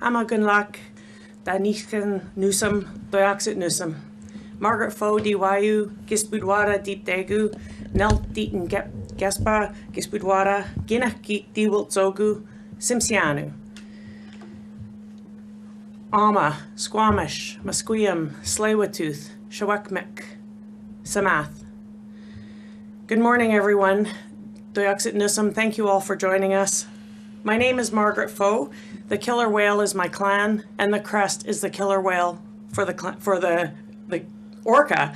Amagunlak, Daniskan Newsome, Doyaxit Newsome, Margaret Fo, Diwayu, Gispudwara, Deep Degu, Nelt Deaton Gespa, Gispudwara, Ginakik Diwaltzogu, Simsianu, Ama, Squamish, Musqueam, Tsleil-Waututh, Shawakmik, Samath. Good morning, everyone. Doyaxit Newsome, thank you all for joining us. My name is Margaret Fo. The killer whale is my clan, and the crest is the killer whale for the orca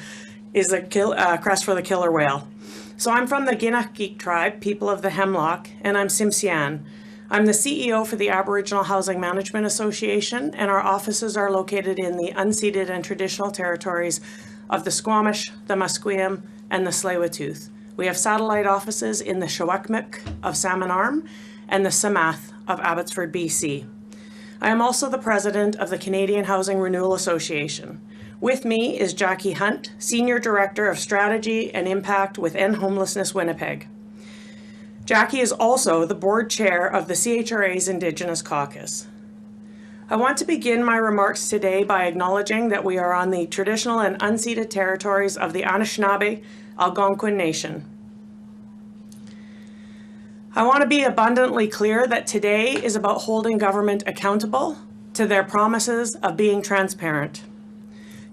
is the crest for the killer whale. So I'm from the Ginakik tribe, people of the Hemlock, and I'm Simsian. I'm the CEO for the Aboriginal Housing Management Association, and our offices are located in the unceded and traditional territories of the Squamish, the Musqueam, and the Tsleil-Waututh. We have satellite offices in the Shawakmik of Salmon Arm and the Samath of Abbotsford, BC. I am also the president of the Canadian Housing Renewal Association. With me is Jackie Hunt, Senior Director of Strategy and Impact with End Homelessness Winnipeg. Jackie is also the board chair of the CHRA's Indigenous Caucus. I want to begin my remarks today by acknowledging that we are on the traditional and unceded territories of the Anishinaabe Algonquin Nation. I want to be abundantly clear that today is about holding government accountable to their promises of being transparent.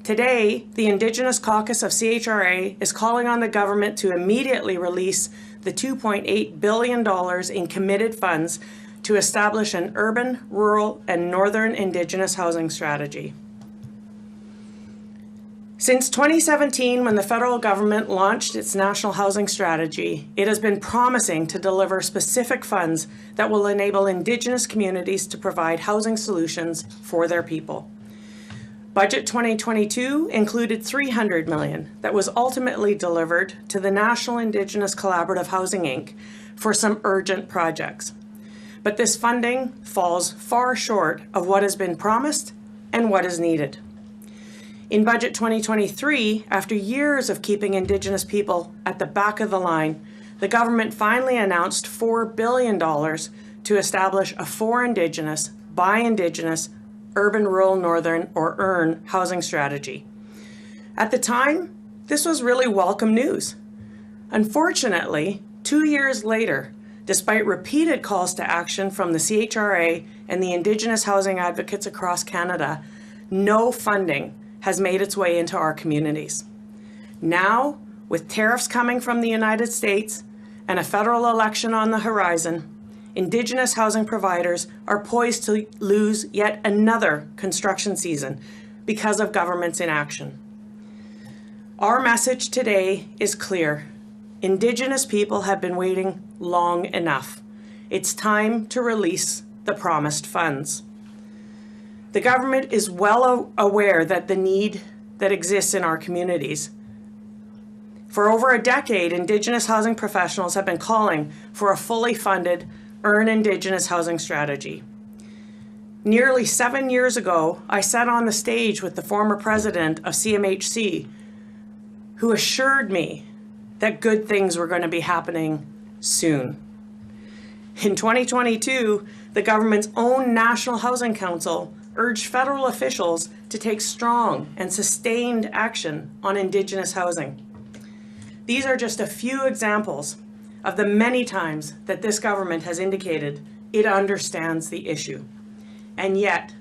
Today, the Indigenous Caucus of CHRA is calling on the government to immediately release the $2.8 billion in committed funds to establish an urban, rural, and Northern Indigenous housing strategy. Since 2017, when the federal government launched its national housing strategy, it has been promising to deliver specific funds that will enable Indigenous communities to provide housing solutions for their people. Budget 2022 included $300 million that was ultimately delivered to the National Indigenous Collaborative Housing Inc. for some urgent projects. But this funding falls far short of what has been promised and what is needed. In Budget 2023, after years of keeping Indigenous people at the back of the line, the government finally announced $4 billion to establish a for Indigenous, by Indigenous, Urban Rural Northern, or URN, housing strategy. At the time, this was really welcome news. Unfortunately, 2 years later, despite repeated calls to action from the CHRA and the Indigenous housing advocates across Canada, no funding has made its way into our communities. Now, with tariffs coming from the United States and a federal election on the horizon, Indigenous housing providers are poised to lose yet another construction season because of government's inaction. Our message today is clear. Indigenous people have been waiting long enough. It's time to release the promised funds. The government is well aware that the need that exists in our communities. For over a decade, Indigenous housing professionals have been calling for a fully funded Earn Indigenous housing strategy. Nearly 7 years ago, I sat on the stage with the former president of CMHC, who assured me that good things were going to be happening soon. In 2022, the government's own National Housing Council urged federal officials to take strong and sustained action on Indigenous housing. These are just a few examples of the many times that this government has indicated it understands the issue, and yet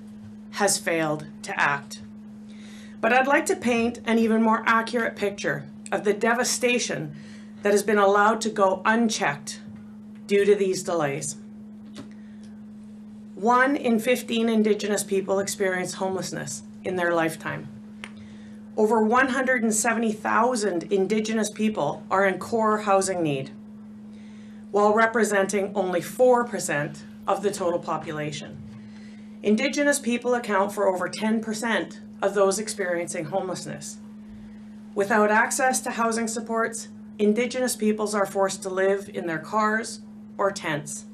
has failed to act. But I'd like to paint an even more accurate picture of the devastation that has been allowed to go unchecked due to these delays. 1 in 15 Indigenous people experience homelessness in their lifetime. Over 170,000 Indigenous people are in core housing need, while representing only 4% of the total population. Indigenous people account for over 10% of those experiencing homelessness. Without access to housing supports, Indigenous peoples are forced to live in their cars or tents.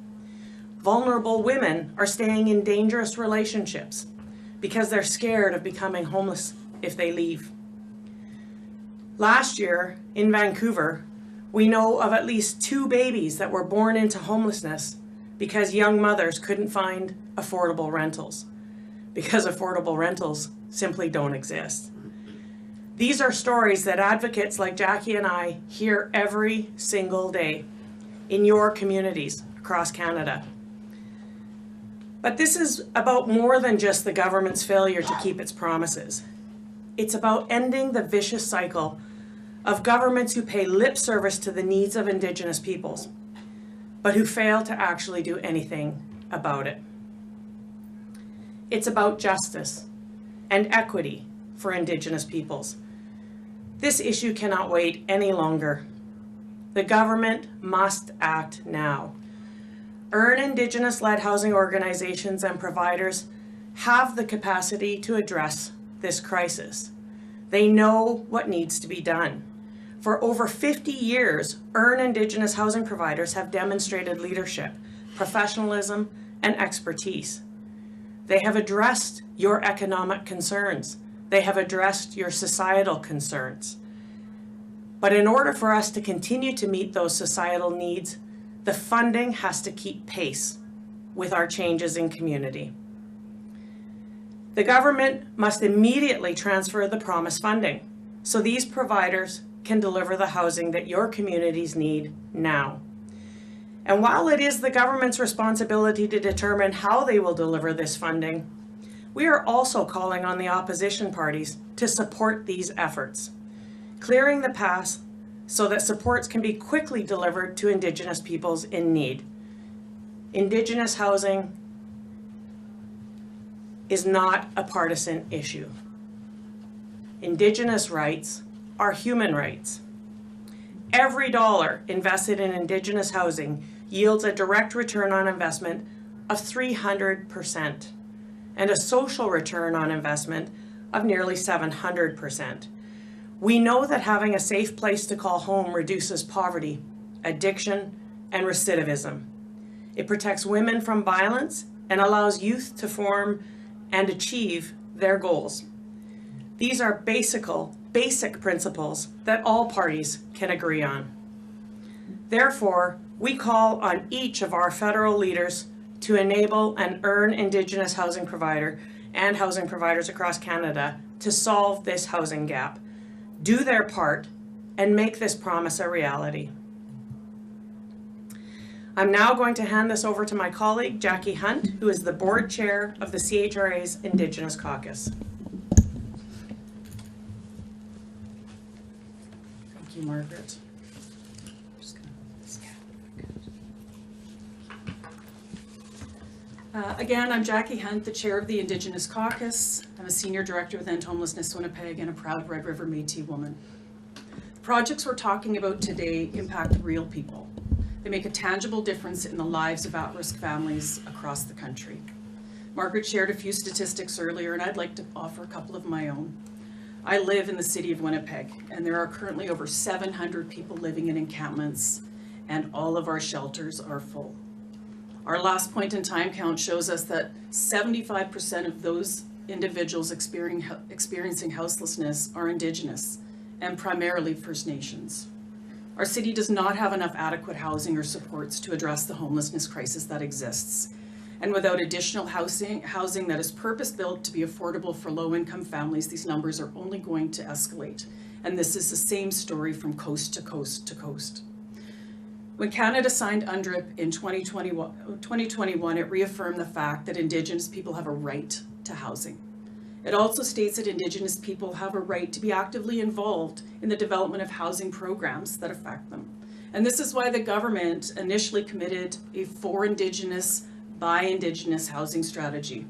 Vulnerable women are staying in dangerous relationships because they're scared of becoming homeless if they leave. Last year in Vancouver, we know of at least 2 babies that were born into homelessness because young mothers couldn't find affordable rentals. because affordable rentals simply don't exist. These are stories that advocates like Jackie and I hear every single day in your communities across Canada. But this is about more than just the government's failure to keep its promises. It's about ending the vicious cycle of governments who pay lip service to the needs of Indigenous peoples, but who fail to actually do anything about it. It's about justice and equity for Indigenous peoples. This issue cannot wait any longer. The government must act now. Indigenous-led housing organizations and providers have the capacity to address this crisis. They know what needs to be done. For over 50 years, Indigenous housing providers have demonstrated leadership, professionalism, and expertise. They have addressed your economic concerns. They have addressed your societal concerns. But in order for us to continue to meet those societal needs, the funding has to keep pace with our changes in community. The government must immediately transfer the promised funding so these providers can deliver the housing that your communities need now. And while it is the government's responsibility to determine how they will deliver this funding, we are also calling on the opposition parties to support these efforts, clearing the path so that supports can be quickly delivered to Indigenous peoples in need. Indigenous housing is not a partisan issue. Indigenous rights are human rights. Every dollar invested in Indigenous housing yields a direct return on investment of 300% and a social return on investment of nearly 700%. We know that having a safe place to call home reduces poverty, addiction, and recidivism. It protects women from violence and allows youth to form and achieve their goals. These are basic principles that all parties can agree on. Therefore, we call on each of our federal leaders to enable and earn Indigenous housing provider and housing providers across Canada to solve this housing gap, do their part, and make this promise a reality. I'm now going to hand this over to my colleague, Jackie Hunt, who is the board chair of the CHRA's Indigenous Caucus. Thank you, Margaret. Again, I'm Jackie Hunt, the chair of the Indigenous Caucus. I'm a senior director with End Homelessness Winnipeg and a proud Red River Métis woman. The projects we're talking about today impact real people. They make a tangible difference in the lives of at-risk families across the country. Margaret shared a few statistics earlier, and I'd like to offer a couple of my own. I live in the city of Winnipeg, and there are currently over 700 people living in encampments, and all of our shelters are full. Our last point in time count shows us that 75% of those individuals experiencing houselessness are Indigenous, and primarily First Nations. Our city does not have enough adequate housing or supports to address the homelessness crisis that exists. And without additional housing that is purpose-built to be affordable for low-income families, these numbers are only going to escalate. And this is the same story from coast to coast to coast. When Canada signed UNDRIP in 2021, it reaffirmed the fact that Indigenous people have a right to housing. It also states that Indigenous people have a right to be actively involved in the development of housing programs that affect them. And this is why the government initially committed a for Indigenous, by Indigenous housing strategy.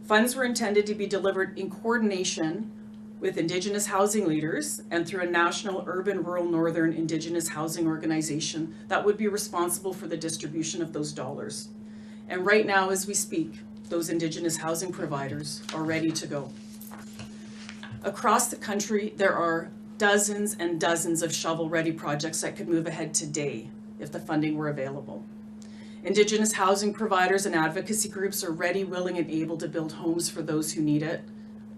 Funds were intended to be delivered in coordination with Indigenous housing leaders and through a national urban, rural, northern Indigenous housing organization that would be responsible for the distribution of those dollars. And right now, as we speak, those Indigenous housing providers are ready to go. Across the country, there are dozens and dozens of shovel-ready projects that could move ahead today if the funding were available. Indigenous housing providers and advocacy groups are ready, willing, and able to build homes for those who need it.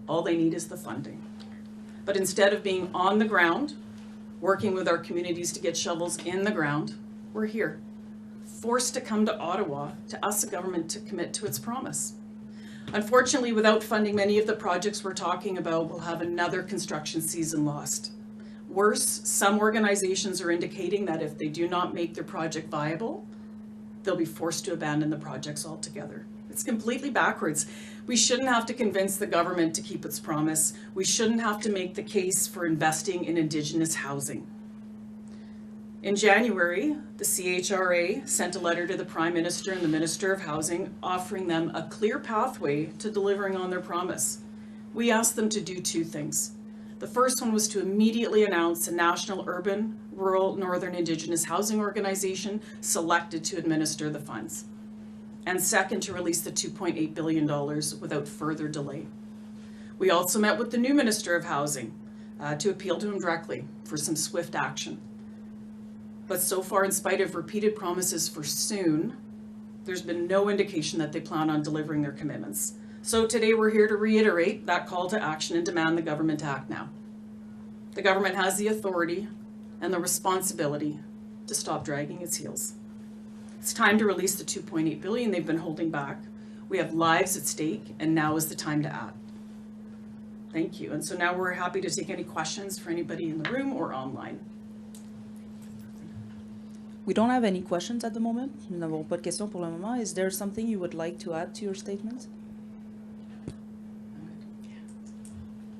All they need is the funding. But instead of being on the ground, working with our communities to get shovels in the ground, we're here, forced to come to Ottawa to ask the government to commit to its promise. Unfortunately, without funding, many of the projects we're talking about will have another construction season lost. Worse, some organizations are indicating that if they do not make their project viable, they'll be forced to abandon the projects altogether. It's completely backwards. We shouldn't have to convince the government to keep its promise. We shouldn't have to make the case for investing in Indigenous housing. In January, the CHRA sent a letter to the Prime Minister and the Minister of Housing offering them a clear pathway to delivering on their promise. We asked them to do two things. The first one was to immediately announce a national urban, rural, Northern Indigenous housing organization selected to administer the funds. And second, to release the $2.8 billion without further delay. We also met with the new Minister of Housing to appeal to him directly for some swift action. But so far, in spite of repeated promises for soon, there's been no indication that they plan on delivering their commitments. So today we're here to reiterate that call to action and demand the government to act now. The government has the authority and the responsibility to stop dragging its heels. It's time to release the $2.8 billion they've been holding back. We have lives at stake, and now is the time to act. Thank you. And so now we're happy to take any questions for anybody in the room or online. We don't have any questions at the moment. Nous n'avons pas de questions pour le moment. Is there something you would like to add to your statement?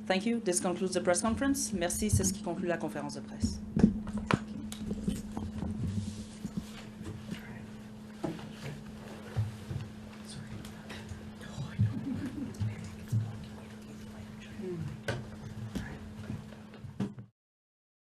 Thank you. This concludes the press conference. Merci. C'est ce qui conclut la conférence de presse.